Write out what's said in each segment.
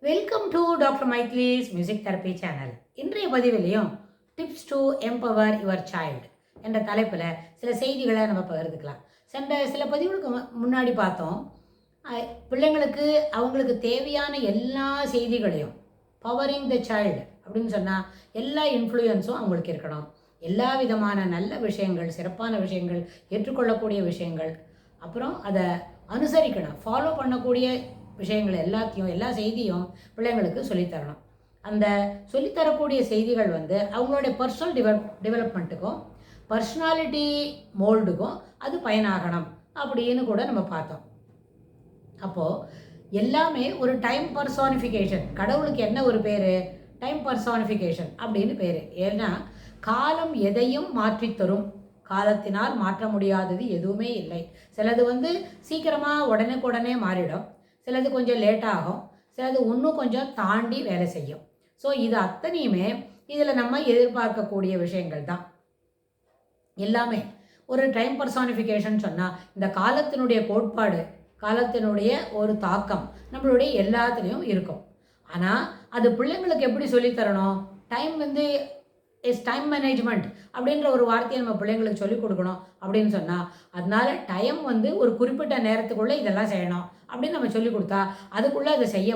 Welcome to doctor Maithili's music therapy channel. இன்றைய பதிவிலையும் tips to empower your child என்ற தலைப்பில் சில செய்திகளை நம்ம பகிர்ந்துக்கலாம். சில பதிவுகளுக்கு முன்னாடி பார்த்தோம், பிள்ளைங்களுக்கு அவங்களுக்கு தேவையான எல்லா செய்திகளையும் பவரிங் த சைல்டு அப்படின்னு சொன்னால் எல்லா இன்ஃப்ளூயன்ஸும் அவங்களுக்கு இருக்கணும். எல்லா விதமான நல்ல விஷயங்கள், சிறப்பான விஷயங்கள், ஏற்றுக்கொள்ளக்கூடிய விஷயங்கள், அப்புறம் அதை அனுசரிக்கணும், ஃபாலோ பண்ணக்கூடிய விஷயங்கள் எல்லாத்தையும், எல்லா செய்தியும் பிள்ளைங்களுக்கு சொல்லித்தரணும். அந்த சொல்லித்தரக்கூடிய செய்திகள் அவங்களுடைய பர்சனல் டெவலப்மெண்ட்டுக்கும் பர்சனாலிட்டி மோல்டுக்கும் அது பயனாகணும் அப்படின்னு கூட நம்ம பார்த்தோம். அப்போது எல்லாமே ஒரு டைம் பர்சானிஃபிகேஷன். கடவுளுக்கு என்ன ஒரு பேர்? டைம் பர்சானிஃபிகேஷன் அப்படின்னு பேர். ஏன்னா காலம் எதையும் மாற்றித்தரும். காலத்தினால் மாற்ற முடியாதது எதுவுமே இல்லை. சிலது சீக்கிரமாக உடனே மாறிடும், சிலது கொஞ்சம் லேட்டாகும், சிலது இன்னும் கொஞ்சம் தாண்டி வேலை செய்யும். ஸோ இது அத்தனையுமே இதில் நம்ம எதிர்பார்க்கக்கூடிய விஷயங்கள் தான். எல்லாமே ஒரு டைம் பர்சானிஃபிகேஷன் சொன்னால் இந்த காலத்தினுடைய கோட்பாடு, காலத்தினுடைய ஒரு தாக்கம் நம்மளுடைய எல்லாத்துலேயும் இருக்கும். ஆனால் அது பிள்ளைங்களுக்கு எப்படி சொல்லித்தரணும்? டைம் இஸ் டைம் மேனேஜ்மெண்ட் அப்படின்ற ஒரு வார்த்தையை நம்ம பிள்ளைங்களுக்கு சொல்லிக் கொடுக்கணும். அப்படின்னு சொன்னால் அதனால டைம் ஒரு குறிப்பிட்ட நேரத்துக்குள்ளே இதெல்லாம் செய்யணும் அப்படின்னு நம்ம சொல்லிக் கொடுத்தா அதுக்குள்ளே அதை செய்ய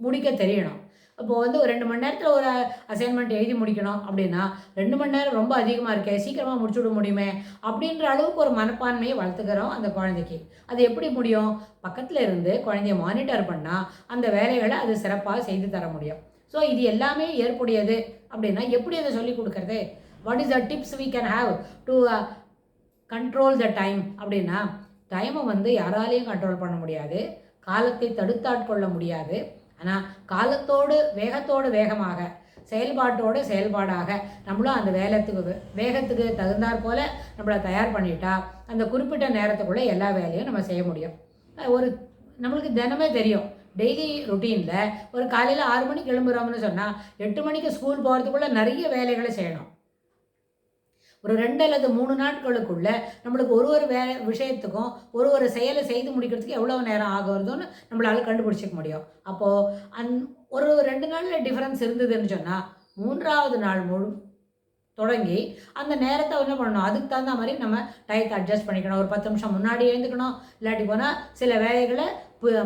முடிக்க தெரியணும். இப்போது ஒரு 2 மணி நேரத்தில் ஒரு அசைன்மெண்ட் எழுதி முடிக்கணும் அப்படின்னா 2 மணி நேரம் ரொம்ப அதிகமாக இருக்கே, சீக்கிரமாக முடிச்சு விட முடியுமே அப்படின்ற அளவுக்கு ஒரு மனப்பான்மையை வளர்த்துக்கிறோம் அந்த குழந்தைக்கு. அது எப்படி முடியும்? பக்கத்தில் இருந்து குழந்தைய மானிட்டர் பண்ணால் அந்த வேலைகளை அது சிறப்பாக செய்து தர முடியும். ஸோ இது எல்லாமே ஏற்புடையது அப்படின்னா எப்படி அதை சொல்லிக் கொடுக்கறது? What is the tips we can have to control the time அப்படின்னா, டைமை யாராலையும் கண்ட்ரோல் பண்ண முடியாது, காலத்தை தடுத்தாட்கொள்ள முடியாது. ஆனால் காலத்தோடு வேகமாக, செயல்பாட்டோடு செயல்பாடாக நம்மளும் அந்த வேகத்துக்கு தகுந்தாற் போல் நம்மளை தயார் பண்ணிட்டா அந்த குறிப்பிட்ட நேரத்துக்குள்ளே எல்லா வேலையும் நம்ம செய்ய முடியும். நம்மளுக்கு தினமே தெரியும், டெய்லி ருட்டீனில் ஒரு காலையில் 6 மணிக்கு எழும்புறோம்னு சொன்னால் 8 மணிக்கு ஸ்கூல் போகிறதுக்குள்ளே நிறைய வேலைகளை செய்யணும். ஒரு 2 அல்லது 3 நாட்களுக்குள்ளே நம்மளுக்கு ஒரு விஷயத்துக்கும் ஒரு செயலை செய்து முடிக்கிறதுக்கு எவ்வளோ நேரம் ஆகுறதுன்னு நம்மளால் கண்டுபிடிச்சிக்க முடியும். அப்போது ஒரு 2 நாளில் டிஃப்ரென்ஸ் இருந்ததுன்னு சொன்னால் 3ஆவது நாள் தொடங்கி அந்த நேரத்தை என்ன பண்ணணும், அதுக்கு தகுந்த மாதிரி நம்ம டயத்தை அட்ஜஸ்ட் பண்ணிக்கணும். ஒரு 10 நிமிஷம் முன்னாடி எழுந்துக்கணும். இல்லாட்டி போனால் சில வேலைகளை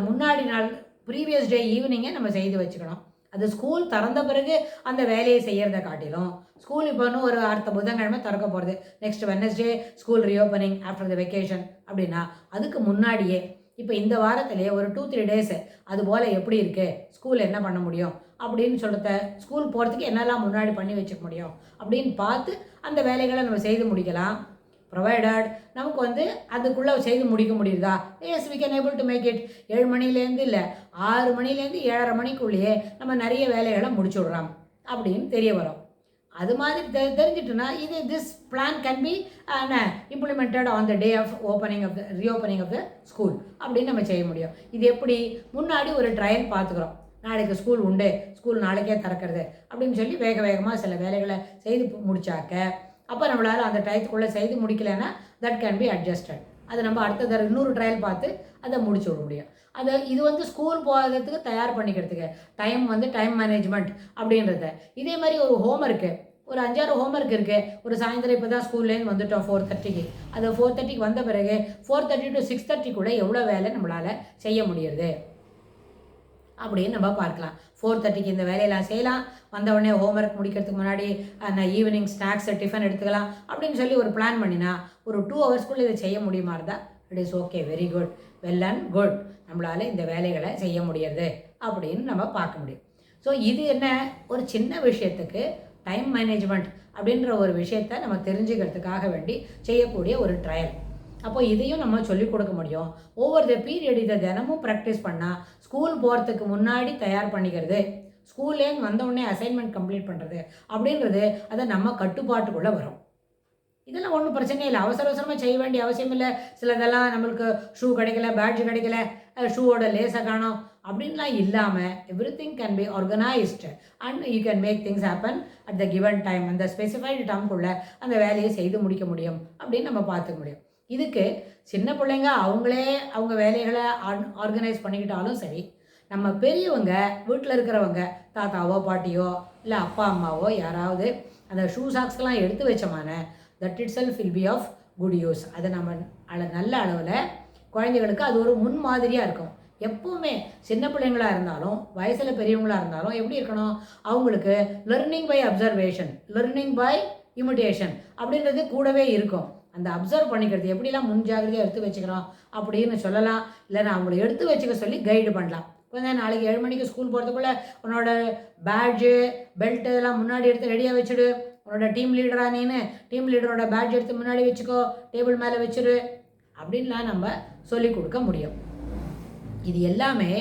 முன்னாடி நாள் ப்ரீவியஸ் டே ஈவினிங்கே நம்ம செய்து வச்சுக்கணும். அது ஸ்கூல் திறந்த பிறகு அந்த வேலையை செய்கிறத காட்டிலும், ஸ்கூல் இப்போ ஒரு அடுத்த புதன்கிழமை திறக்க போகிறது, next Wednesday school reopening after the vacation அப்படின்னா அதுக்கு முன்னாடியே இப்போ இந்த வாரத்திலே ஒரு 2-3 டேஸு அதுபோல் எப்படி இருக்குது, ஸ்கூல் என்ன பண்ண முடியும் அப்படின்னு சொல்லிட்டு, ஸ்கூல் போகிறதுக்கு என்னெல்லாம் முன்னாடி பண்ணி வச்சுக்க முடியும் அப்படின்னு பார்த்து அந்த வேலைகளை நம்ம செய்து முடிக்கலாம். ப்ரொவைடட் நமக்கு அதுக்குள்ளே செய்து முடிக்க முடியுதா? Yes, we can able to make it. 7 மணிலேருந்து இல்லை 6 மணிலேருந்து 7:30 மணிக்குள்ளேயே நம்ம நிறைய வேலைகளை முடிச்சு விட்றோம் அப்படின்னு தெரிய வரும். அது மாதிரி தெரிஞ்சிட்டுனா this plan can be implemented on the day of reopening of the school அப்படின்னு நம்ம செய்ய முடியும். இது எப்படி? முன்னாடி ஒரு ட்ரையல் பார்த்துக்கிறோம். நாளைக்கு ஸ்கூல் உண்டு, ஸ்கூல் நாளைக்கே திறக்கிறது அப்படின்னு சொல்லி வேகமாக சில வேலைகளை செய்து முடிச்சாக்க, அப்போ நம்மளால் அந்த டயத்துக்குள்ளே செய்து முடிக்கலைன்னா தட் கேன் பி அட்ஜஸ்டட். அதை நம்ம அடுத்த தடவை இன்னொரு ட்ரையல் பார்த்து அதை முடிச்சு விட முடியும். இது ஸ்கூல் போகிறதுக்கு தயார் பண்ணிக்கிறதுக்கு டைம் மேனேஜ்மெண்ட் அப்படின்றத. இதே மாதிரி ஒரு ஹோம்ஒர்க்கு, ஒரு 5-6 ஹோம்ஒர்க் இருக்குது. ஒரு சாயந்தரம் இப்போ தான் ஸ்கூல்லேருந்து வந்துட்டோம் 4:30க்கு. அது 4:30க்கு வந்த பிறகு 4:30 to 6:30க்குள்ளே எவ்வளோ வேலை நம்மளால் செய்ய முடியுது அப்படின்னு நம்ம பார்க்கலாம். 4:30க்கு இந்த வேலையெல்லாம் செய்யலாம். வந்தவுடனே ஹோம்ஒர்க் முடிக்கிறதுக்கு முன்னாடி நான் ஈவினிங் ஸ்நாக்ஸை டிஃபன் எடுத்துக்கலாம் அப்படின்னு சொல்லி ஒரு பிளான் பண்ணினா ஒரு 2 ஹவர்ஸ்க்குள்ளே இதை செய்ய முடியுமா இருந்தால் it is okay, very good, well and good, நம்மளால் இந்த வேலைகளை செய்ய முடியாது அப்படின்னு நம்ம பார்க்க முடியும். ஸோ இது என்ன, ஒரு சின்ன விஷயத்துக்கு டைம் மேனேஜ்மெண்ட் அப்படின்ற ஒரு விஷயத்தை நம்ம தெரிஞ்சுக்கிறதுக்காக வேண்டி செய்யக்கூடிய ஒரு ட்ரையல். அப்போ இதையும் நம்ம சொல்லிக் கொடுக்க முடியும். ஓவர் த பீரியட் இதை தினமும் ப்ராக்டிஸ் பண்ணால் ஸ்கூல் போகிறதுக்கு முன்னாடி தயார் பண்ணிக்கிறது, ஸ்கூல்லேருந்து வந்தவுடனே அசைன்மெண்ட் கம்ப்ளீட் பண்ணுறது அப்படின்றது அதை நம்ம கட்டுப்பாட்டுக்குள்ளே வரும். இதெல்லாம் ஒன்றும் பிரச்சனை இல்லை, அவசரமாக செய்ய வேண்டிய அவசியம் இல்லை. சிலதெல்லாம் நம்மளுக்கு ஷூ கிடைக்கல, பேட்ஜ் கிடைக்கல, ஷூவோட லேஸை காணும் அப்படின்லாம் இல்லாமல் everything can be organised and you can make things happen at the given time. அந்த ஸ்பெசிஃபைடு டைம்குள்ளே அந்த வேலையை செய்து முடிக்க முடியும் அப்படின்னு நம்ம பார்த்துக்க முடியும். இதுக்கு சின்ன பிள்ளைங்க அவங்களே அவங்க வேலைகளை ஆர்கனைஸ் பண்ணிக்கிட்டாலும் சரி, நம்ம பெரியவங்க வீட்டில் இருக்கிறவங்க தாத்தாவோ பாட்டியோ இல்லை அப்பா அம்மாவோ யாராவது அந்த ஷூ சாக்ஸ்க்கெலாம் எடுத்து வச்சோமான that itself will be of good use. அதை நம்ம நல்ல அளவில் குழந்தைகளுக்கு அது ஒரு முன்மாதிரியாக இருக்கும். எப்போவுமே சின்ன பிள்ளைங்களாக இருந்தாலும் வயசில் பெரியவங்களாக இருந்தாலும் எப்படி இருக்கணும், அவங்களுக்கு learning by observation, learning by imitation அப்படின்றது கூடவே இருக்கும். அந்த அப்சர்வ் பண்ணிக்கிறது எப்படிலாம் முன்ஜாகிரதையாக எடுத்து வச்சுக்கிறோம் அப்படின்னு சொல்லலாம். இல்லைன்னா அவங்கள எடுத்து வச்சுக்க சொல்லி கைடு பண்ணலாம். இப்போ நாளைக்கு 7 மணிக்கு ஸ்கூல் போகிறதுக்குள்ளே உன்னோட பேட்ஜு பெல்ட்டு இதெல்லாம் முன்னாடி எடுத்து ரெடியாக வச்சுடு. உன்னோட டீம் லீடராக நீனு டீம் லீடரோட பேட்ஜ் எடுத்து முன்னாடி வச்சுக்கோ, டேபிள் மேலே வச்சுடு அப்படின்லாம் நம்ம சொல்லி கொடுக்க முடியும். இது எல்லாமே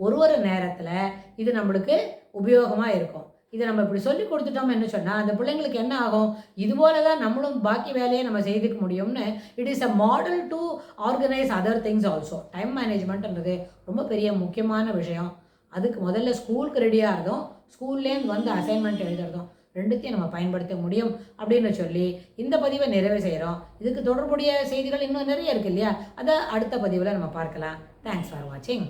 ஒரு நேரத்தில் இது நம்மளுக்கு உபயோகமாக இருக்கும். இதை நம்ம இப்படி சொல்லி கொடுத்துட்டோம் என்ன சொன்னால் அந்த பிள்ளைங்களுக்கு என்ன ஆகும், இதுபோல தான் நம்மளும் பாக்கி வேலையை நம்ம செய்துக்க முடியும்னு. It is a model to organise other things also. Time மேனேஜ்மெண்ட்ன்றது ரொம்ப பெரிய முக்கியமான விஷயம். அதுக்கு முதல்ல ஸ்கூலுக்கு ரெடியாக இருந்தோம், ஸ்கூல்லேருந்து வந்து அசைன்மெண்ட் எழுதுறதும் ரெண்டுத்தையும் நம்ம பயன்படுத்த முடியும் அப்படின்னு சொல்லி இந்த பதிவை நிறைவு செய்கிறோம். இதுக்கு தொடர்புடைய செய்திகள் இன்னும் நிறைய இருக்குது இல்லையா, அதை அடுத்த பதிவில் நம்ம பார்க்கலாம். தேங்க்ஸ் ஃபார் வாட்சிங்.